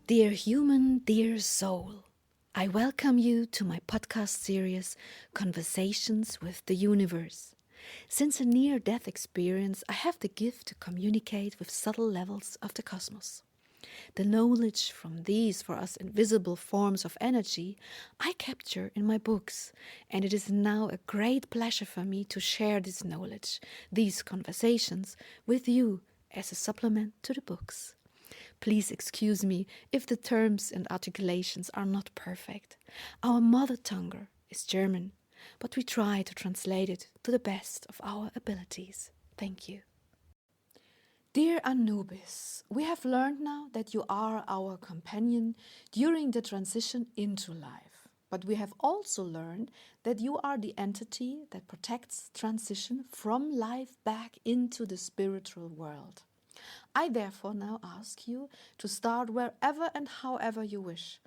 Dear human, dear soul, I welcome you to my podcast series, Conversations with the Universe. Since a near-death experience, I have the gift to communicate with subtle levels of the cosmos. The knowledge from these for us invisible forms of energy I capture in my books, and it is now a great pleasure for me to share this knowledge, these conversations, with you as a supplement to the books. Please excuse me if the terms and articulations are not perfect. Our mother tongue is German, but we try to translate it to the best of our abilities. Thank you. Dear Anubis, we have learned now that you are our companion during the transition into life. But we have also learned that you are the entity that protects transition from life back into the spiritual world. I therefore now ask you to start wherever and however you wish.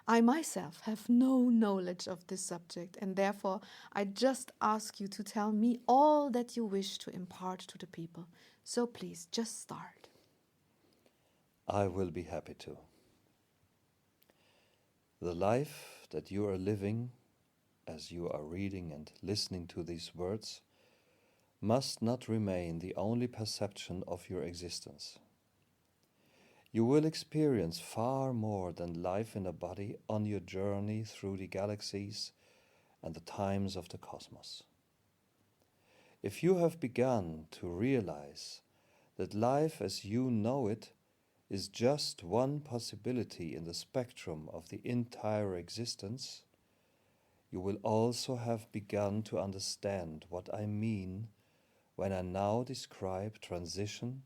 I myself have no knowledge of this subject, and therefore I just ask you to tell me all that you wish to impart to the people. So please, just start. I will be happy to. The life that you are living, as you are reading and listening to these words, must not remain the only perception of your existence. You will experience far more than life in a body on your journey through the galaxies and the times of the cosmos. If you have begun to realize that life as you know it is just one possibility in the spectrum of the entire existence, you will also have begun to understand what I mean when I now describe transition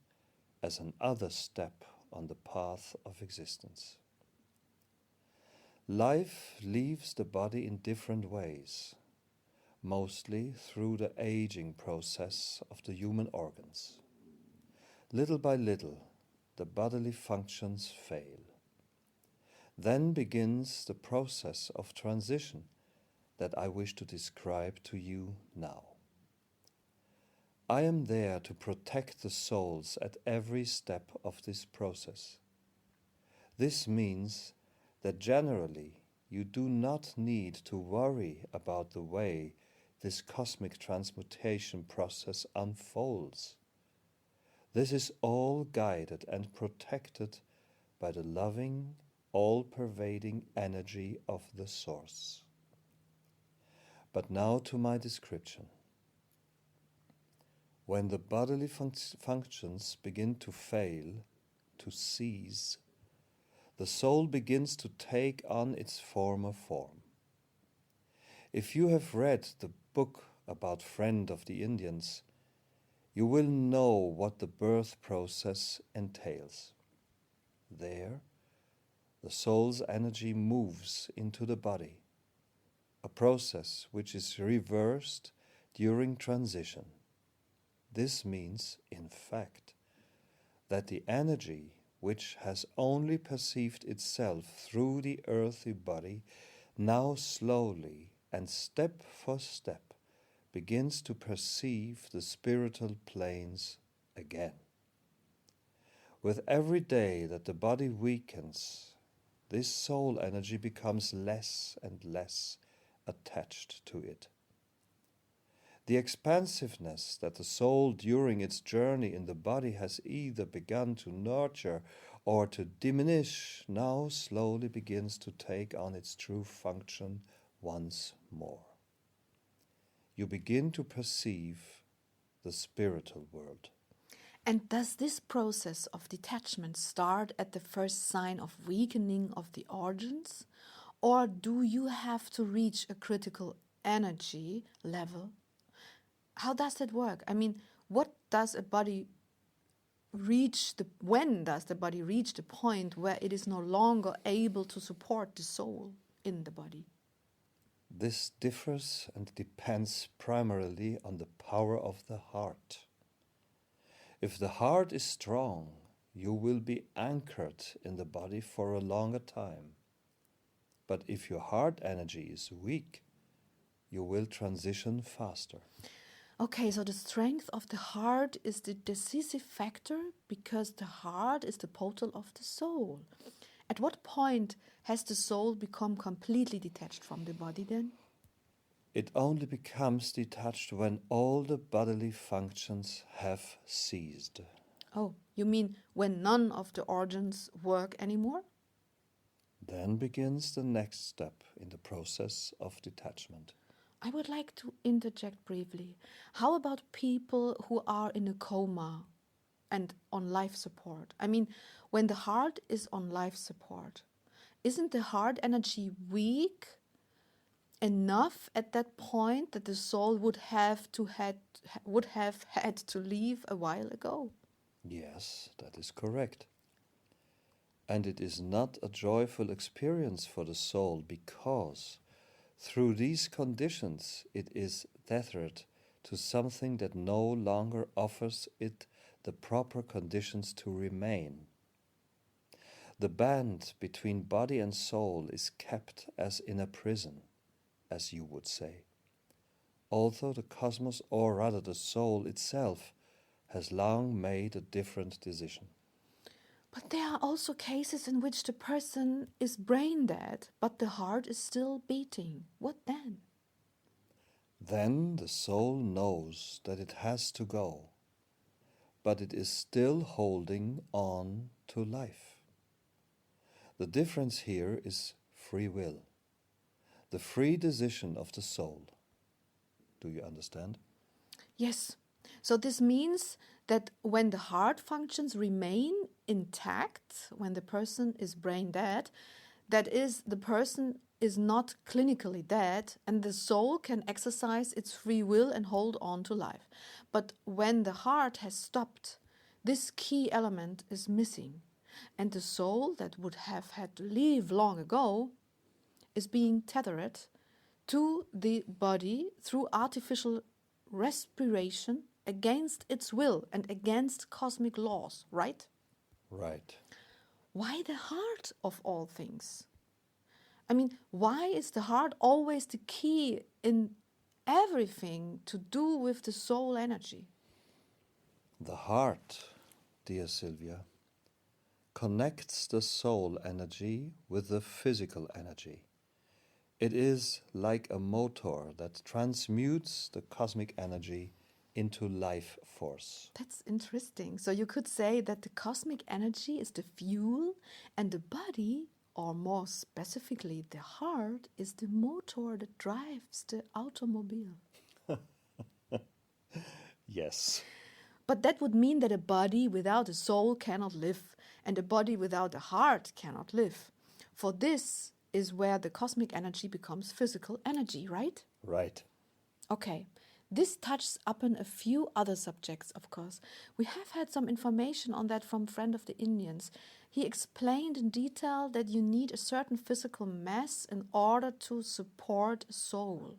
as another step on the path of existence. Life leaves the body in different ways, mostly through the aging process of the human organs. Little by little, the bodily functions fail. Then begins the process of transition that I wish to describe to you now. I am there to protect the souls at every step of this process. This means that generally you do not need to worry about the way this cosmic transmutation process unfolds. This is all guided and protected by the loving, all-pervading energy of the Source. But now to my description. When the bodily functions begin to fail, to cease, the soul begins to take on its former form. If you have read the book about Friend of the Indians, you will know what the birth process entails. There, the soul's energy moves into the body, a process which is reversed during transition. This means, in fact, that the energy which has only perceived itself through the earthy body now slowly and step for step begins to perceive the spiritual planes again. With every day that the body weakens, this soul energy becomes less and less attached to it. The expansiveness that the soul during its journey in the body has either begun to nurture or to diminish now slowly begins to take on its true function once more. You begin to perceive the spiritual world. And does this process of detachment start at the first sign of weakening of the organs? Or do you have to reach a critical energy level? How does that work? I mean, when does the body reach the point where it is no longer able to support the soul in the body? This differs and depends primarily on the power of the heart. If the heart is strong, you will be anchored in the body for a longer time. But if your heart energy is weak, you will transition faster. Okay, so the strength of the heart is the decisive factor because the heart is the portal of the soul. At what point has the soul become completely detached from the body then? It only becomes detached when all the bodily functions have ceased. Oh, you mean when none of the organs work anymore? Then begins the next step in the process of detachment. I would like to interject briefly. How about people who are in a coma and on life support? I mean, when the heart is on life support, isn't the heart energy weak enough at that point that the soul would have had to leave a while ago? Yes, that is correct. And it is not a joyful experience for the soul because through these conditions it is tethered to something that no longer offers it the proper conditions to remain. The band between body and soul is kept as in a prison, as you would say, although the cosmos, or rather the soul itself, has long made a different decision. But there are also cases in which the person is brain dead, but the heart is still beating. What then? Then the soul knows that it has to go, but it is still holding on to life. The difference here is free will, the free decision of the soul. Do you understand? Yes. So this means that when the heart functions remain intact, when the person is brain dead, that is, the person is not clinically dead and the soul can exercise its free will and hold on to life. But when the heart has stopped, this key element is missing. And the soul that would have had to leave long ago is being tethered to the body through artificial respiration against its will and against cosmic laws, right? Right. Why the heart of all things? I mean, why is the heart always the key in everything to do with the soul energy? The heart, dear Sylvia, connects the soul energy with the physical energy. It is like a motor that transmutes the cosmic energy into life force. That's interesting. So you could say that the cosmic energy is the fuel and the body, or more specifically the heart, is the motor that drives the automobile. Yes. But that would mean that a body without a soul cannot live, and a body without a heart cannot live. For this is where the cosmic energy becomes physical energy, right? Right. Okay, this touches upon a few other subjects, of course. We have had some information on that from Friend of the Indians. He explained in detail that you need a certain physical mass in order to support a soul.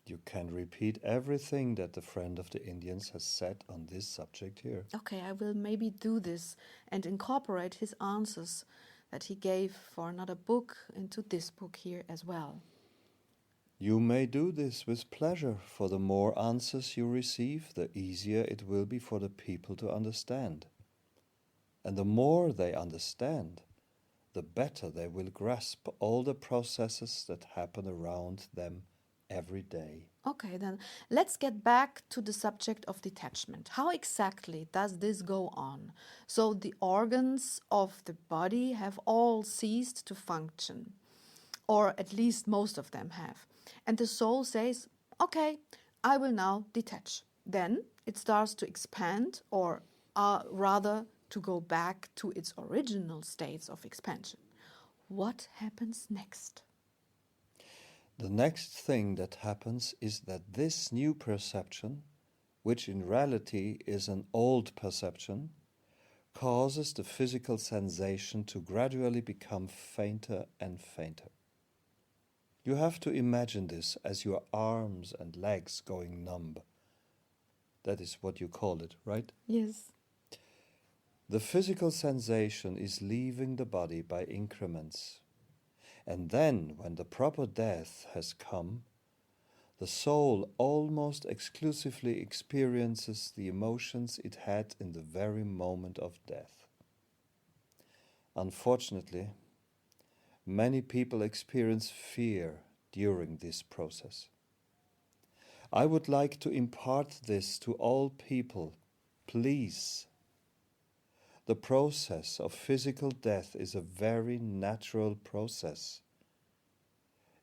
You can repeat everything that the friend of the Indians has said on this subject here. Okay, I will maybe do this and incorporate his answers that he gave for another book into this book here as well. You may do this with pleasure, for the more answers you receive, the easier it will be for the people to understand. And the more they understand, the better they will grasp all the processes that happen around them every day. Okay, then let's get back to the subject of detachment. How exactly does this go on? So the organs of the body have all ceased to function, or at least most of them have. And the soul says, okay, I will now detach. Then it starts to expand, or rather to go back to its original states of expansion. What happens next? The next thing that happens is that this new perception, which in reality is an old perception, causes the physical sensation to gradually become fainter and fainter. You have to imagine this as your arms and legs going numb. That is what you call it, right? Yes. The physical sensation is leaving the body by increments. And then, when the proper death has come, the soul almost exclusively experiences the emotions it had in the very moment of death. Unfortunately, many people experience fear during this process. I would like to impart this to all people. Please. The process of physical death is a very natural process.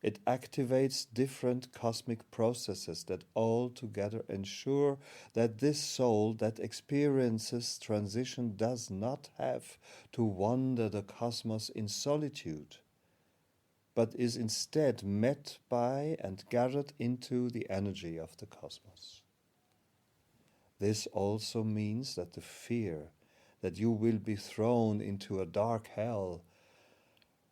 It activates different cosmic processes that all together ensure that this soul that experiences transition does not have to wander the cosmos in solitude, but is instead met by and gathered into the energy of the cosmos. This also means that the fear that you will be thrown into a dark hell,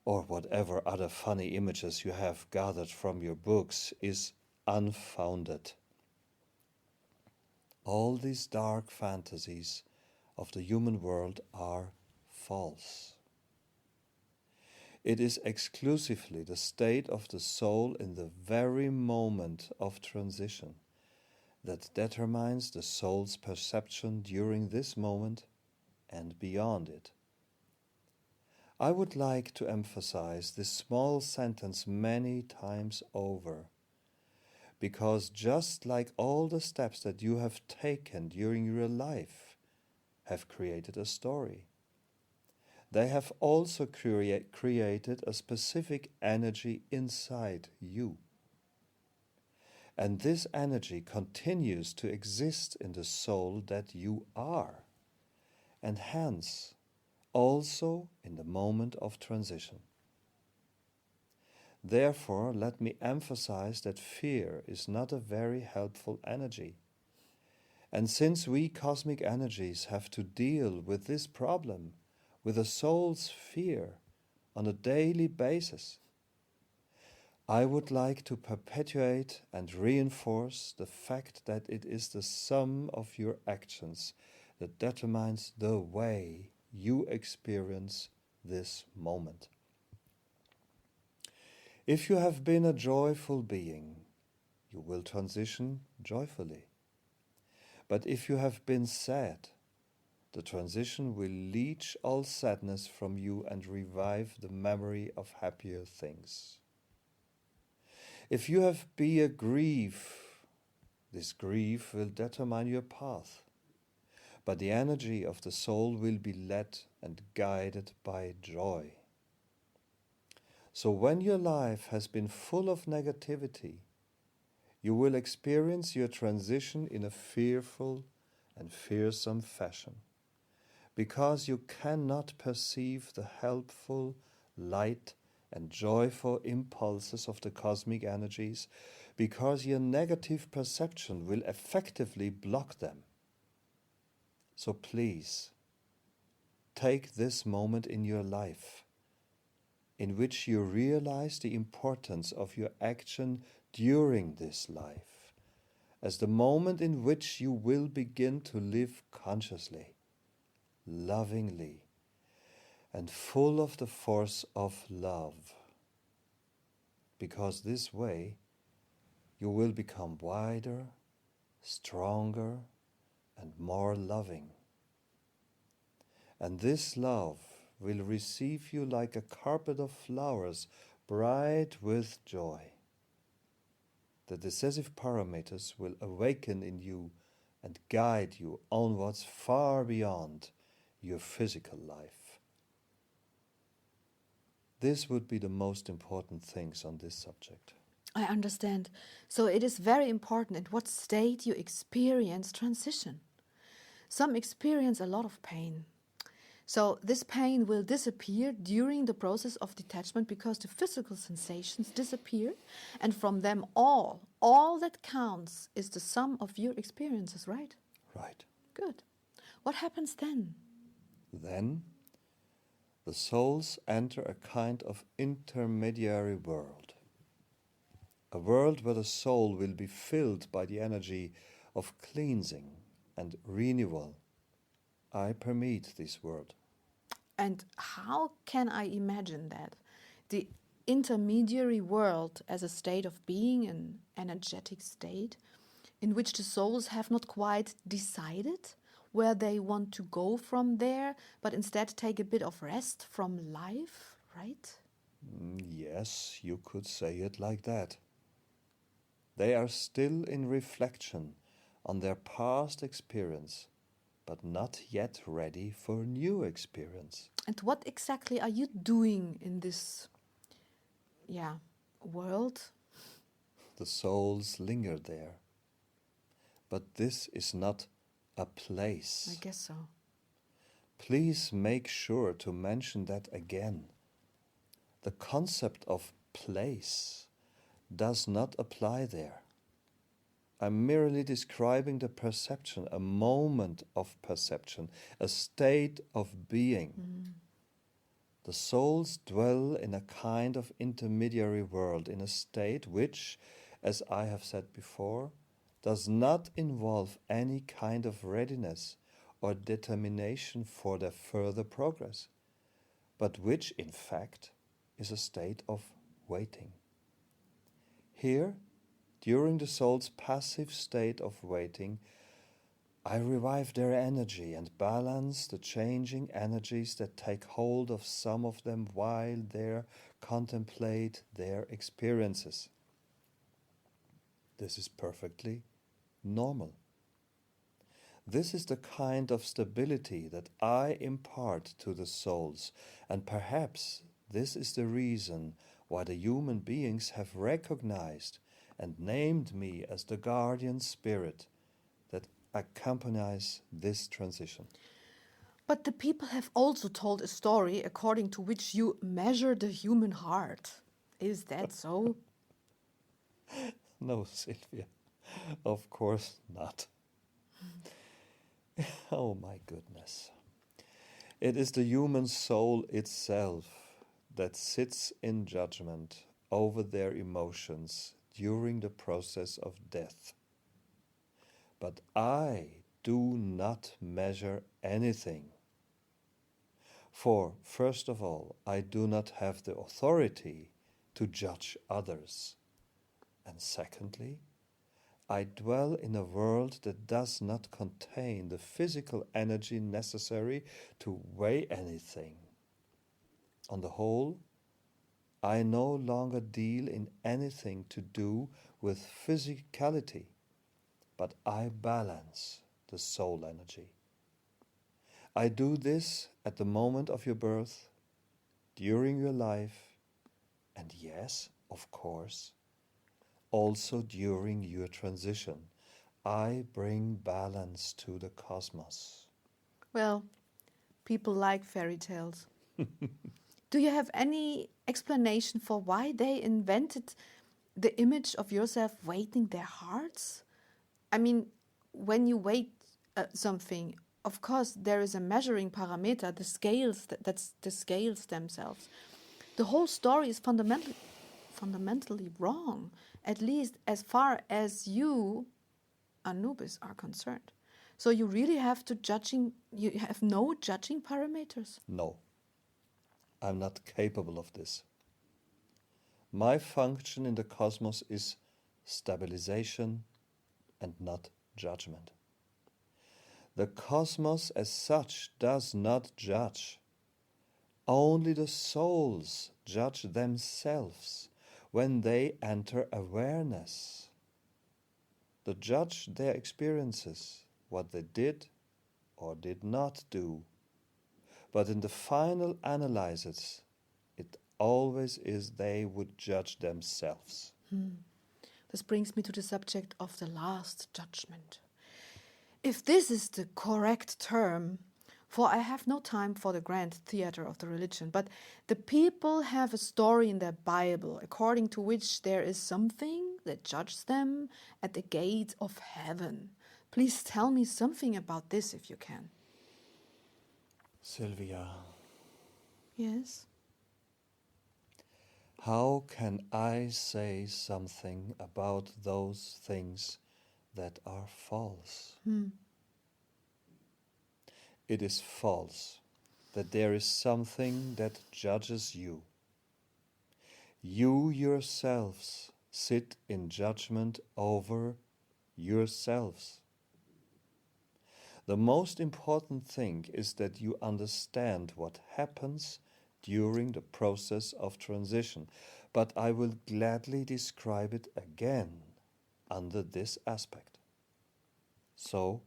or whatever other funny images you have gathered from your books, is unfounded. All these dark fantasies of the human world are false. It is exclusively the state of the soul in the very moment of transition that determines the soul's perception during this moment and beyond it. I would like to emphasize this small sentence many times over, because just like all the steps that you have taken during your life have created a story, they have also created a specific energy inside you. And this energy continues to exist in the soul that you are, and hence also in the moment of transition. Therefore, let me emphasize that fear is not a very helpful energy. And since we cosmic energies have to deal with this problem, with the soul's fear, on a daily basis, I would like to perpetuate and reinforce the fact that it is the sum of your actions that determines the way you experience this moment. If you have been a joyful being, you will transition joyfully. But if you have been sad, the transition will leach all sadness from you and revive the memory of happier things. If you have been a grief, this grief will determine your path, but the energy of the soul will be led and guided by joy. So when your life has been full of negativity, you will experience your transition in a fearful and fearsome fashion, because you cannot perceive the helpful, light, and joyful impulses of the cosmic energies, because your negative perception will effectively block them. So please, take this moment in your life in which you realize the importance of your action during this life as the moment in which you will begin to live consciously, lovingly, and full of the force of love. Because this way you will become wider, stronger, and more loving. And this love will receive you like a carpet of flowers, bright with joy. The decisive parameters will awaken in you and guide you onwards far beyond your physical life. This would be the most important things on this subject. I understand. So it is very important in what state you experience transition. Some experience a lot of pain. So this pain will disappear during the process of detachment because the physical sensations disappear, and from them all that counts is the sum of your experiences, right? Right. Good. What happens then? Then the souls enter a kind of intermediary world. A world where the soul will be filled by the energy of cleansing and renewal. I permit this world. And how can I imagine that? The intermediary world as a state of being, an energetic state, in which the souls have not quite decided where they want to go from there, but instead take a bit of rest from life, right? Yes, you could say it like that. They are still in reflection on their past experience, but not yet ready for new experience. And what exactly are you doing in this, world? The souls linger there. But this is not a place. I guess so. Please make sure to mention that again. The concept of place does not apply there. I'm merely describing the perception, a moment of perception, a state of being. The souls dwell in a kind of intermediary world, in a state which, as I have said before, does not involve any kind of readiness or determination for their further progress, but which, in fact, is a state of waiting. Here, during the soul's passive state of waiting, I revive their energy and balance the changing energies that take hold of some of them while they contemplate their experiences. This is perfectly normal. This is the kind of stability that I impart to the souls, and perhaps this is the reason why the human beings have recognized and named me as the guardian spirit that accompanies this transition. But the people have also told a story according to which you measure the human heart. Is that so? No, Sylvia, of course not. Oh my goodness. It is the human soul itself that sits in judgment over their emotions during the process of death. But I do not measure anything. For, first of all, I do not have the authority to judge others. And secondly, I dwell in a world that does not contain the physical energy necessary to weigh anything. On the whole, I no longer deal in anything to do with physicality, but I balance the soul energy. I do this at the moment of your birth, during your life, and yes, of course, also during your transition. I bring balance to the cosmos. Well, people like fairy tales. Do you have any explanation for why they invented the image of yourself weighting their hearts? I mean, when you weight something, of course, there is a measuring parameter, the scales, that's the scales themselves. The whole story is fundamentally wrong, at least as far as you, Anubis, are concerned. So you really have you have no judging parameters? No, I'm not capable of this. My function in the cosmos is stabilization and not judgment. The cosmos as such does not judge. Only the souls judge themselves when they enter awareness. They judge their experiences, what they did or did not do. But in the final analysis, it always is they would judge themselves. This brings me to the subject of the last judgment. If this is the correct term, for I have no time for the grand theater of the religion, but the people have a story in their Bible according to which there is something that judges them at the gate of heaven. Please tell me something about this if you can. Sylvia, Yes? how can I say something about those things that are false? It is false that there is something that judges you. You yourselves sit in judgment over yourselves. The most important thing is that you understand what happens during the process of transition, but I will gladly describe it again under this aspect. So,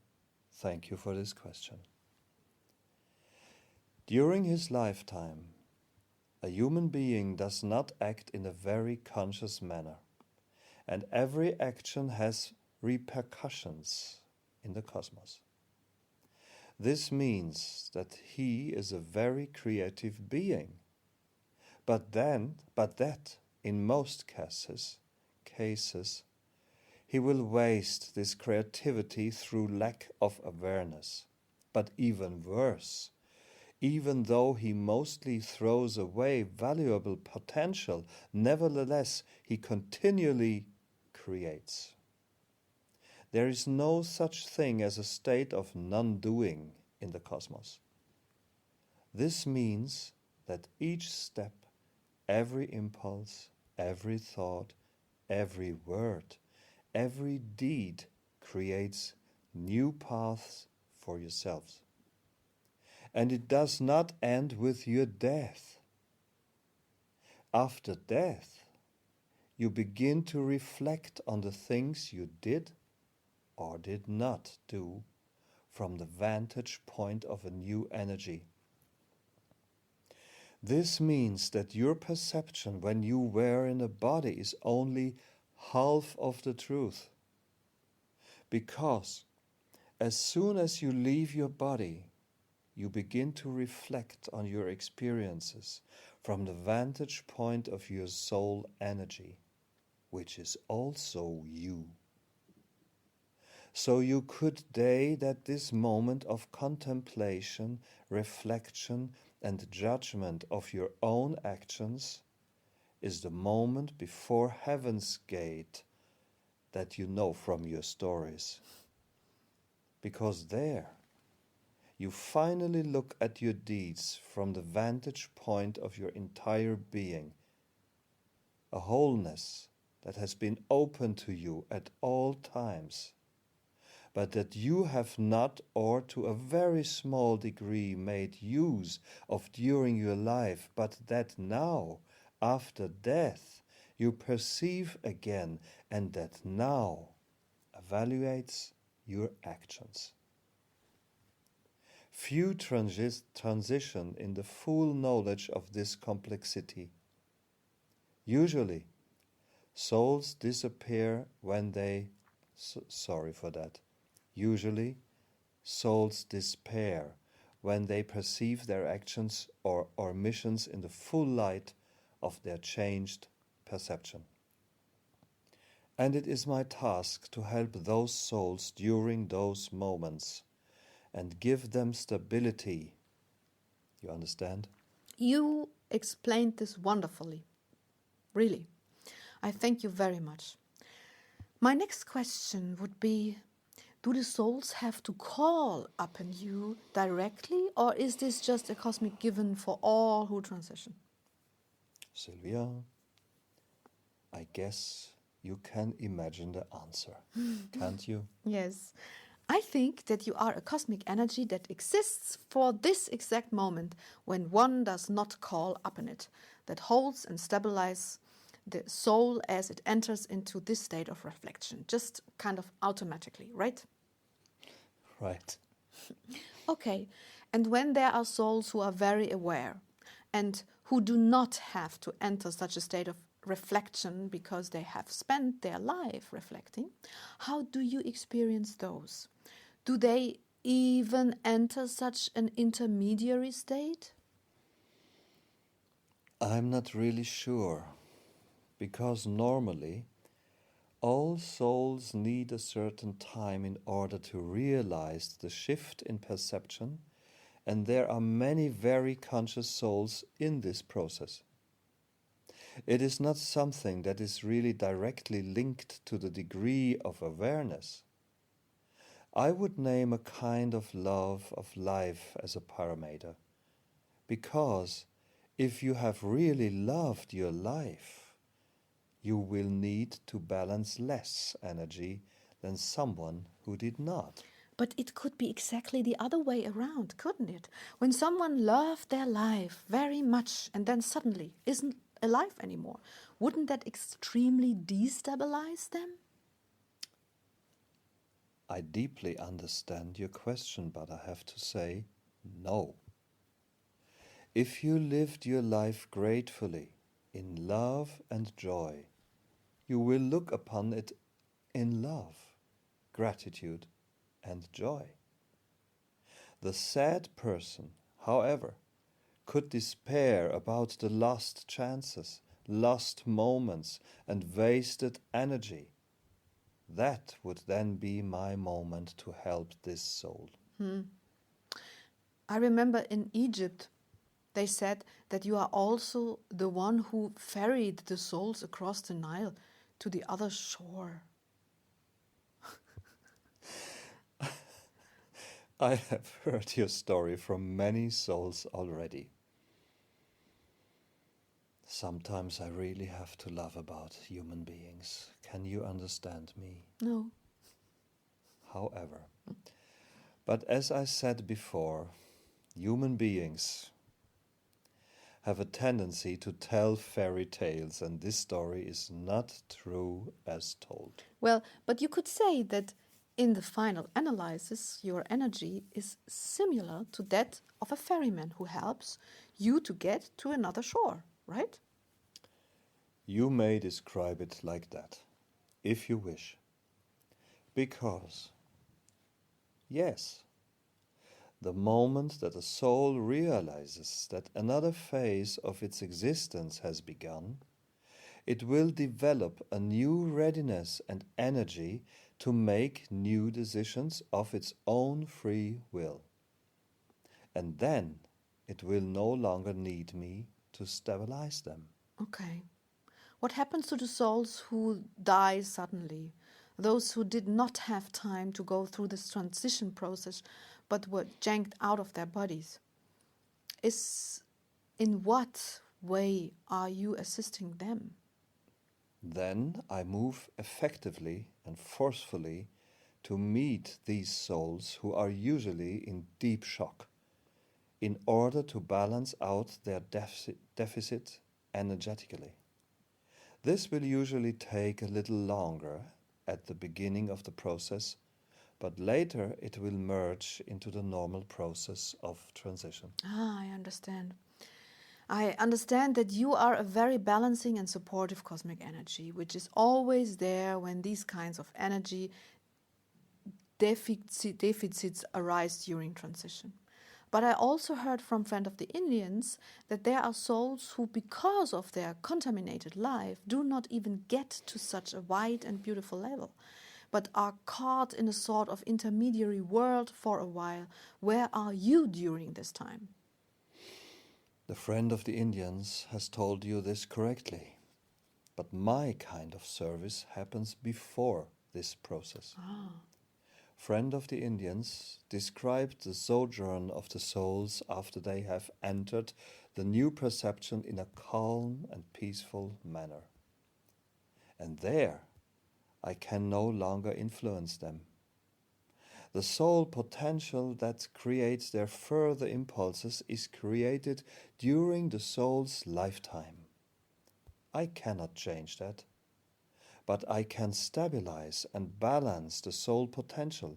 thank you for this question. During his lifetime, a human being does not act in a very conscious manner, and every action has repercussions in the cosmos. This means that he is a very creative being, but that in most cases, he will waste this creativity through lack of awareness. But even worse, even though he mostly throws away valuable potential, nevertheless he continually creates. There is no such thing as a state of non-doing in the cosmos. This means that each step, every impulse, every thought, every word, every deed creates new paths for yourselves. And it does not end with your death. After death, you begin to reflect on the things you did or did not do from the vantage point of a new energy. This means that your perception when you were in a body is only half of the truth. Because as soon as you leave your body, you begin to reflect on your experiences from the vantage point of your soul energy, which is also you. So you could say that this moment of contemplation, reflection, and judgment of your own actions is the moment before heaven's gate that you know from your stories. Because there, you finally look at your deeds from the vantage point of your entire being, a wholeness that has been open to you at all times, but that you have not, or to a very small degree, made use of during your life, but that now, after death, you perceive again, and that now evaluates your actions. Few transition in the full knowledge of this complexity. Usually, souls disappear when they... Usually, souls despair when they perceive their actions or omissions in the full light of their changed perception. And it is my task to help those souls during those moments and give them stability. You understand? You explained this wonderfully. Really. I thank you very much. My next question would be, do the souls have to call upon you directly, or is this just a cosmic given for all who transition? Sylvia, I guess you can imagine the answer, can't you? Yes. I think that you are a cosmic energy that exists for this exact moment when one does not call upon it, that holds and stabilizes the soul as it enters into this state of reflection, just kind of automatically, right? Right. Okay, and when there are souls who are very aware and who do not have to enter such a state of reflection because they have spent their life reflecting, how do you experience those? Do they even enter such an intermediary state? I'm not really sure, because normally all souls need a certain time in order to realize the shift in perception, and there are many very conscious souls in this process. It is not something that is really directly linked to the degree of awareness. I would name a kind of love of life as a parameter, because if you have really loved your life, you will need to balance less energy than someone who did not. But it could be exactly the other way around, couldn't it? When someone loved their life very much and then suddenly isn't alive anymore, wouldn't that extremely destabilize them? I deeply understand your question, but I have to say no. If you lived your life gratefully, in love and joy, you will look upon it in love, gratitude, and joy. The sad person, however, could despair about the lost chances, lost moments, and wasted energy. That would then be my moment to help this soul. I remember in Egypt, they said that you are also the one who ferried the souls across the Nile to the other shore. I have heard your story from many souls already. Sometimes I really have to laugh about human beings. Can you understand me? No. However, but as I said before, human beings have a tendency to tell fairy tales, and this story is not true as told. Well, but you could say that in the final analysis, your energy is similar to that of a ferryman who helps you to get to another shore, right? You may describe it like that, if you wish. Because, yes, the moment that a soul realizes that another phase of its existence has begun, it will develop a new readiness and energy to make new decisions of its own free will. And then it will no longer need me to stabilize them. Okay. What happens to the souls who die suddenly? Those who did not have time to go through this transition process but were yanked out of their bodies? In what way are you assisting them? Then I move effectively and forcefully to meet these souls who are usually in deep shock in order to balance out their deficit energetically. This will usually take a little longer at the beginning of the process, but later it will merge into the normal process of transition. Ah, I understand. I understand that you are a very balancing and supportive cosmic energy, which is always there when these kinds of energy deficits arise during transition. But I also heard from Friend of the Indians that there are souls who, because of their contaminated life, do not even get to such a wide and beautiful level, but are caught in a sort of intermediary world for a while. Where are you during this time? The friend of the Indians has told you this correctly, but my kind of service happens before this process. Friend of the Indians described the sojourn of the souls after they have entered the new perception in a calm and peaceful manner. And there I can no longer influence them. The soul potential that creates their further impulses is created during the soul's lifetime. I cannot change that, but I can stabilize and balance the soul potential,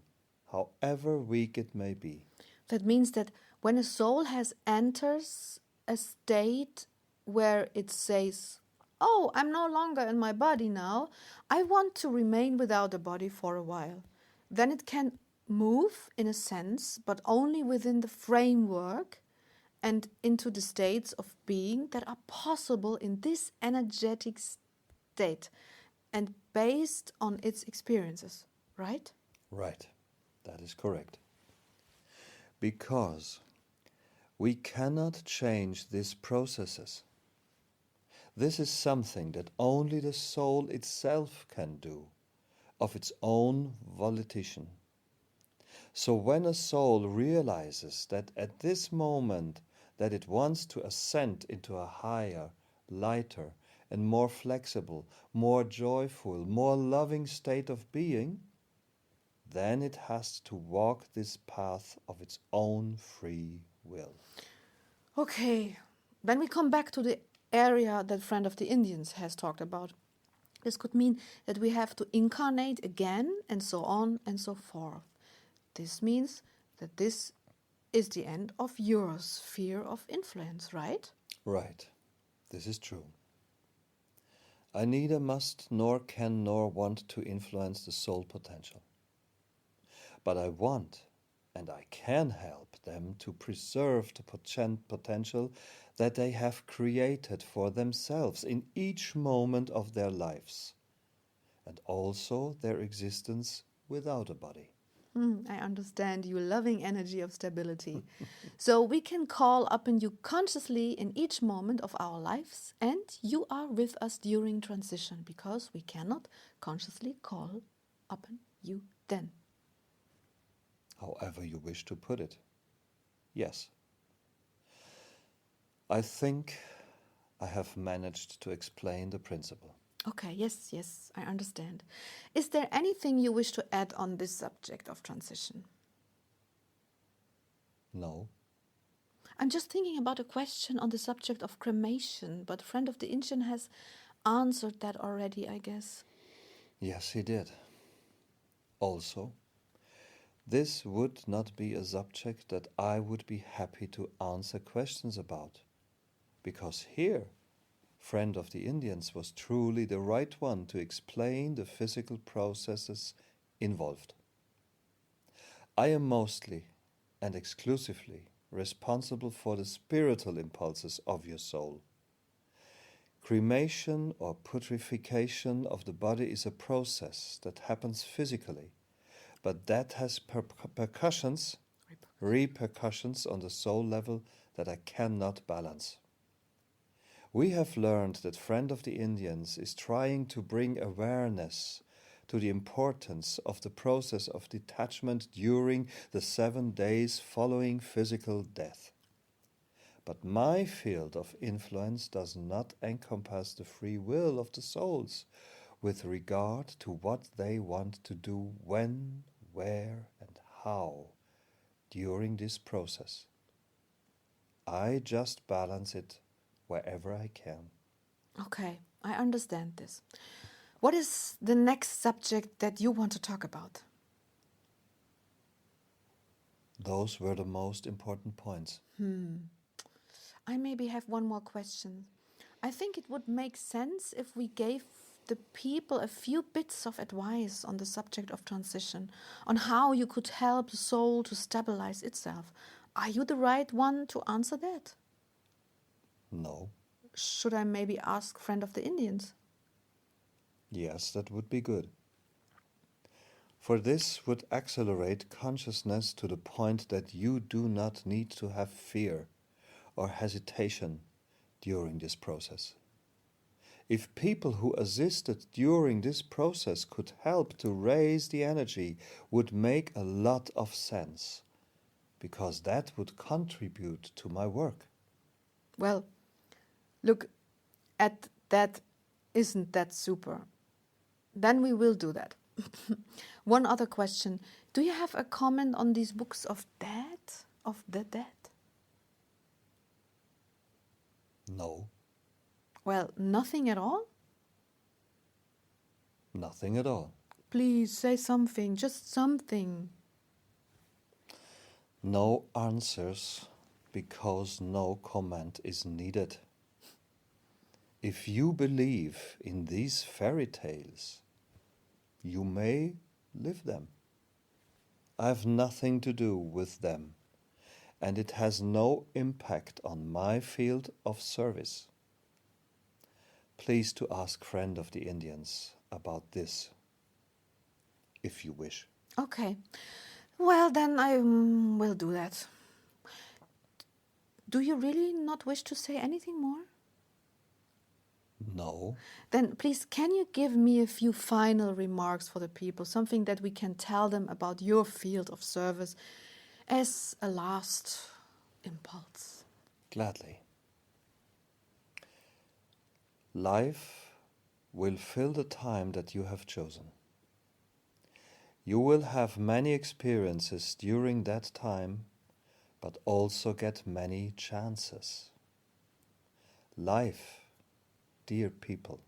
however weak it may be. That means that when a soul has enters a state where it says, "Oh, I'm no longer in my body now. I want to remain without a body for a while," then it can move in a sense, but only within the framework and into the states of being that are possible in this energetic state and based on its experiences, right? Right, that is correct. Because we cannot change these processes. This is something that only the soul itself can do, of its own volition. So when a soul realizes that at this moment that it wants to ascend into a higher, lighter, and more flexible, more joyful, more loving state of being, then it has to walk this path of its own free will. Okay, then we come back to the area that Friend of the Indians has talked about. This could mean that we have to incarnate again and so on and so forth. This means that this is the end of your sphere of influence, right? Right, this is true. I neither must nor can nor want to influence the soul potential. But I want and I can help them to preserve the potential that they have created for themselves in each moment of their lives, and also their existence without a body. I understand your loving energy of stability. So we can call upon you consciously in each moment of our lives, and you are with us during transition because we cannot consciously call upon you then. However you wish to put it. Yes. I think I have managed to explain the principle. Okay, yes, I understand. Is there anything you wish to add on this subject of transition? No. I'm just thinking about a question on the subject of cremation, but Friend of the Indian has answered that already, I guess. Yes, he did. Also, this would not be a subject that I would be happy to answer questions about, because here, Friend of the Indians was truly the right one to explain the physical processes involved. I am mostly and exclusively responsible for the spiritual impulses of your soul. Cremation or putrefaction of the body is a process that happens physically, but that has repercussions on the soul level that I cannot balance. We have learned that Friend of the Indians is trying to bring awareness to the importance of the process of detachment during the 7 days following physical death. But my field of influence does not encompass the free will of the souls with regard to what they want to do when, where, and how during this process. I just balance it wherever I can. Okay, I understand this. What is the next subject that you want to talk about? Those were the most important points. I maybe have one more question. I think it would make sense if we gave the people a few bits of advice on the subject of transition, on how you could help the soul to stabilize itself. Are you the right one to answer that? No. Should I maybe ask Friend of the Indians? Yes, that would be good. For this would accelerate consciousness to the point that you do not need to have fear or hesitation during this process. If people who assisted during this process could help to raise the energy, would make a lot of sense, because that would contribute to my work. Well, look at that. Isn't that super? Then we will do that. One other question. Do you have a comment on these books of death? Of the dead? No, Well, nothing at all? nothing at all. Please say something, just something. No answers, because no comment is needed. If you believe in these fairy tales, you may live them. I have nothing to do with them, and it has no impact on my field of service. Please to ask Friend of the Indians about this, if you wish. Okay. Well, then I will do that. Do you really not wish to say anything more? No. Then please, can you give me a few final remarks for the people, something that we can tell them about your field of service as a last impulse? Gladly. Life will fill the time that you have chosen. You will have many experiences during that time, but also get many chances. Life, dear people,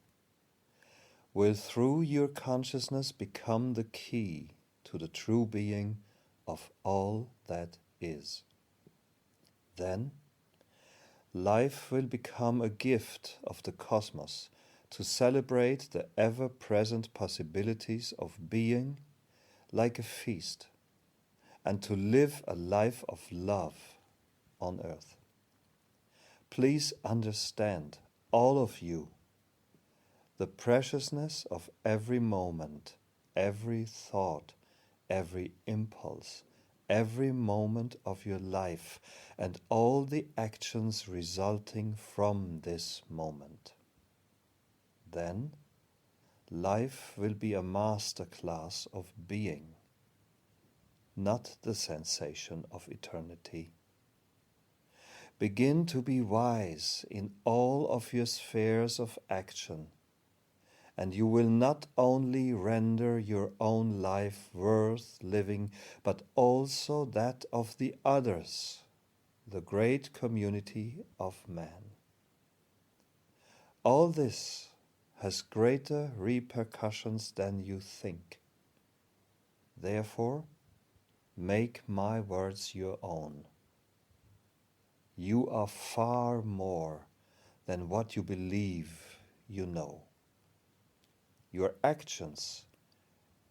will through your consciousness become the key to the true being of all that is. Then, life will become a gift of the cosmos to celebrate the ever-present possibilities of being like a feast, and to live a life of love on earth. Please understand, all of you, the preciousness of every moment, every thought, every impulse, every moment of your life, and all the actions resulting from this moment. Then, life will be a master class of being, not the sensation of eternity. Begin to be wise in all of your spheres of action, and you will not only render your own life worth living, but also that of the others, the great community of man. All this has greater repercussions than you think. Therefore, make my words your own. You are far more than what you believe you know. Your actions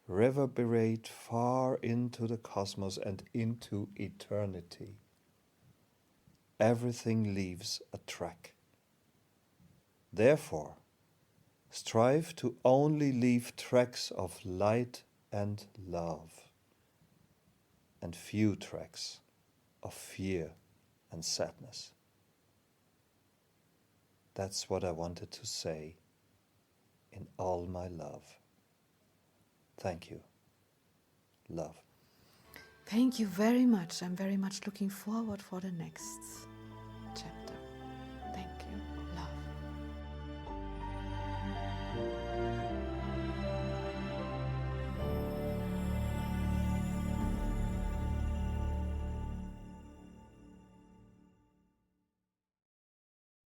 reverberate far into the cosmos and into eternity. Everything leaves a track. Therefore, strive to only leave tracks of light and love, and few tracks of fear and sadness. That's what I wanted to say in all my love. Thank you. Love. Thank you very much. I'm very much looking forward for the next.